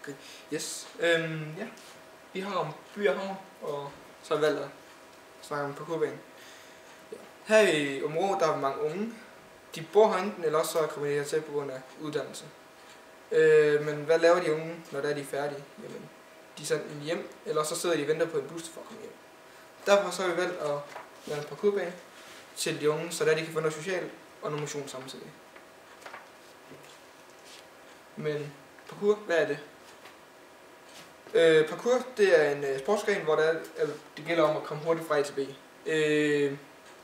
Okay. Yes. Ja. Vi har om by og havn, og så har jeg valgt at snakke om parkourbanen. Ja. Her i området, der er mange unge. De bor her enten, eller også så kommer de hertil på grund af uddannelse. Men hvad laver de unge, når de er færdige? Jamen, de er sendt hjem, eller så sidder de og venter på en bus for at komme hjem. Derfor så har vi valgt at lave en parkourbane til de unge, så der de kan få noget socialt og noget motion samtidig. Men parkour, hvad er det? Parkour, det er en sportsgren, hvor det gælder om at komme hurtigt fra A til B.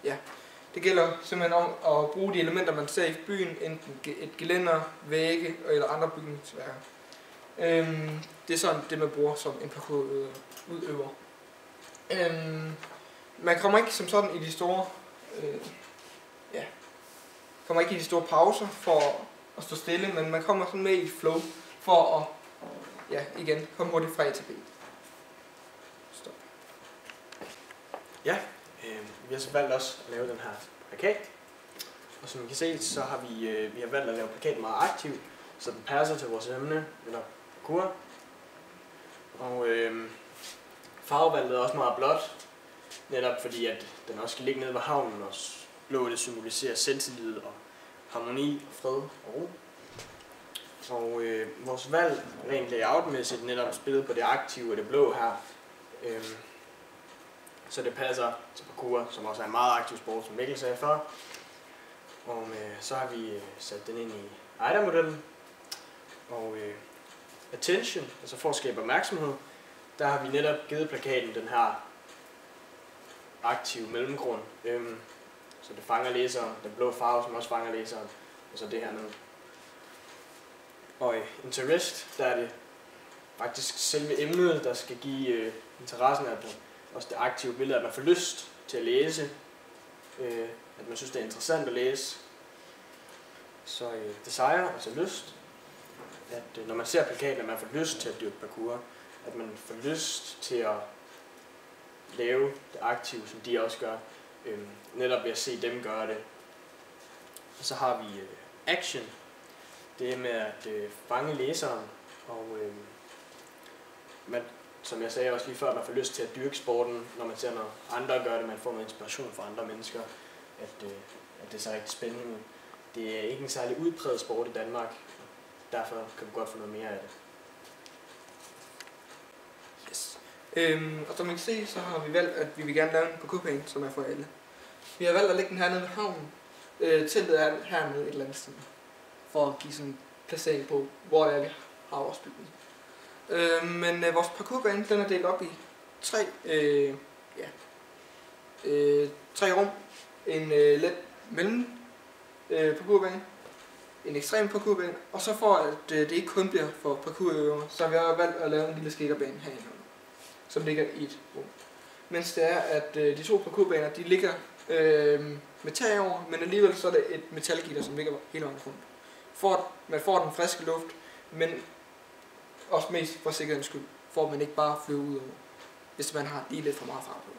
Ja. Det gælder simpelthen om at bruge de elementer, man ser i byen, enten et gelænder, vægge eller andre bygningsværker. Det er sådan det, man bruger som en parkourudøver. Man kommer ikke som sådan i de store, pauser for at stå stille, men man kommer sådan med i et flow for at igen komme hurtigt fra A til B. Stop. Ja, vi har så valgt også at lave den her plakat. Og som I kan se, så har vi har valgt at lave plakaten meget aktiv, så den passer til vores emne, eller parkour. Og farvevalget er også meget blåt, netop fordi at den også skal ligge nede ved havnen, og blå det symboliserer selvtillid og harmoni, fred og ro. Og vores valg rent layoutmæssigt netop spillet på det aktive og det blå her. Så det passer til parkour, som også er en meget aktiv sport, som Mikkel sagde før. Og så har vi sat den ind i AIDA-modellen. Og attention, altså for at skabe opmærksomhed, der har vi netop givet plakaten den her aktive mellemgrund. Så det fanger læseren, den blå farve, som også fanger læseren, og så det her nede. Og interest, der er det faktisk selve emnet, der skal give interessen af det. Også det aktive billede, at man får lyst til at læse, at man synes, det er interessant at læse. Så desire, altså lyst, at når man ser plakaten, at man får lyst til at dyrke parkour, at man får lyst til at lave det aktive, som de også gør, netop ved at se dem gøre det. Og så har vi action, det med at fange læseren, og man, som jeg sagde også lige før, at man får lyst til at dyrke sporten, når man ser når andre gør det, man får noget inspiration fra andre mennesker, at det ser rigtig spændende ud. Det er ikke en særlig udpræget sport i Danmark, derfor kan vi godt få noget mere af det. Yes. Og som I kan se, så har vi valgt, at vi vil gerne lave en parkourbane, som er for alle. Vi har valgt at lægge den her nede ved havnen. Teltet er hernede et eller andet sted, for at give sådan en placering på, hvor det er, vi har vores bygning. Men vores parkourbane, den er delt op i tre rum. En let mellem parkourbane, en ekstrem parkourbane, og så for at det ikke kun bliver for parkourøvere, så har vi valgt at lave en lille skaterbane herinde, som ligger i et rum. Mens det er, at de to parkourbaner, de ligger med tag over, men alligevel så er det et metalgitter, som ligger hele vejen rundt. For at man får den friske luft, men også mest for sikkerhedens skyld, for at man ikke bare flyver ud over, hvis man har lige lidt for meget fart på.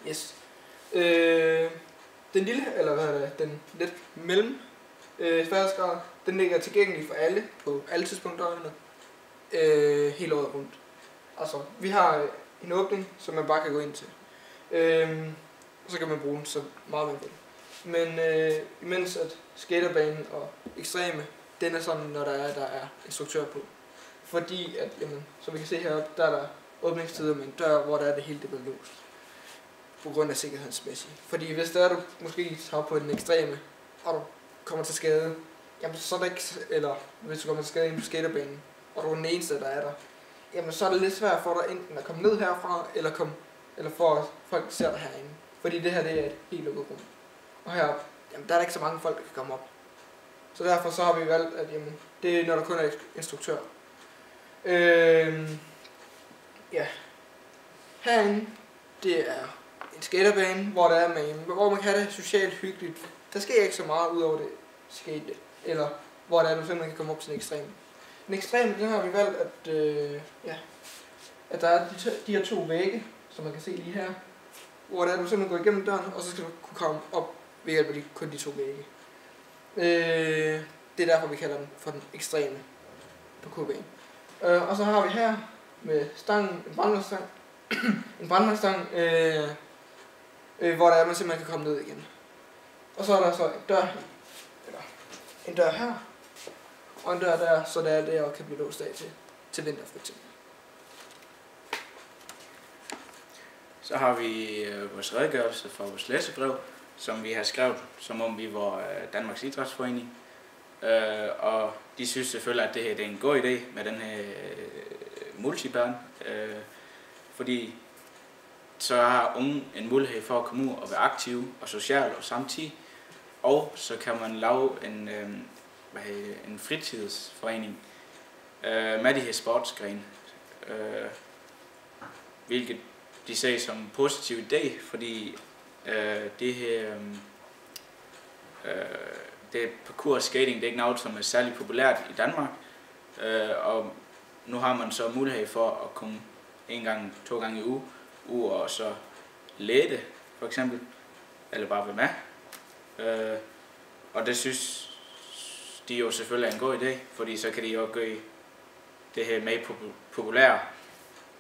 Yes. Den lille, eller hvad er det, den lidt mellem færdsgrad, den ligger tilgængelig for alle på alle tidspunkter af døgnet, hele året rundt. Altså, vi har en åbning, som man bare kan gå ind til. Og så kan man bruge den så meget man vil. Men imens at skaterbanen og ekstreme, den er sådan, når der er instruktør på. Fordi at, jamen, som vi kan se heroppe, der er der åbningstider med en dør, hvor der er det hele det bliver låst. På grund af sikkerhedsmæssigt. Fordi hvis der er du måske tager på den ekstreme, og du kommer til skade, jamen så er det ikke, eller hvis du kommer til skade inde på skaterbanen, og du er den eneste, der er der, jamen så er det lidt svært for dig enten at komme ned herfra, eller for at folk ser dig herinde. Fordi det her, det er et helt lukket rum. Og her, jamen der er der ikke så mange folk, der kan komme op. Så derfor så har vi valgt, at jamen, det er når der kun er instruktør. Ja. Herinde, det er en skaterbane, hvor hvor man kan have det socialt hyggeligt. Der sker ikke så meget ud over det skate, eller hvor der er, du simpelthen kan komme op til en ekstrem. En ekstrem, den har vi valgt, at der er de her to vægge, som man kan se lige her, hvor der er, du simpelthen går igennem døren, og så skal du kunne komme op ved hjælp af kun de to vægge. Det er derfor, vi kalder den for den ekstreme. på KB. Og så har vi her med stangen, en brandmandsstang, en brandmandsstang, hvor der er, man simpelthen kan komme ned igen. Og så er der så en dør her, og en dør der, så det også kan blive låst af til vinter for eksempel. Så har vi vores redegørelse for vores læsebrev, som vi har skrevet, som om vi var Danmarks Idrætsforening. Og de synes selvfølgelig, at det her det er en god idé med den her multibørn, fordi så har unge en mulighed for at komme ud og være aktive og sociale og samtidig. Og så kan man lave en fritidsforening med de her sportsgrene, hvilket de ser som en positiv idé, fordi det her det parkour skating, det er ikke noget, som er særlig populært i Danmark, og nu har man så mulighed for at komme 1-2 gange i uge og så lede for eksempel, eller bare være med. Og det synes de jo selvfølgelig er en god idé, fordi så kan de jo gøre det her mere populært,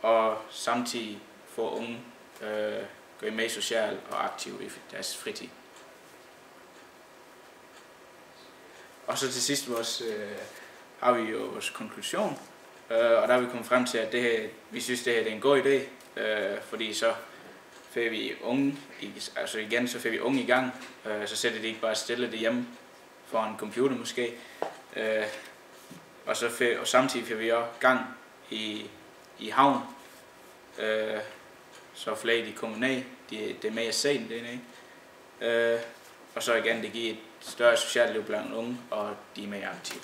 og samtidig få unge gøre mere social og aktiv i deres fritid. Og så til sidst har vi jo vores konklusion, og der er vi kommet frem til, at vi synes, det her er en god idé, fordi så får vi unge, så får vi unge i gang, så sætter de ikke bare stille det hjemme foran en computer måske, og samtidig får vi også gang i havn, så flere de kommer ned, det er mere sent dernede, og så igen det giver et større socialt liv blandt unge, og de er mere aktive.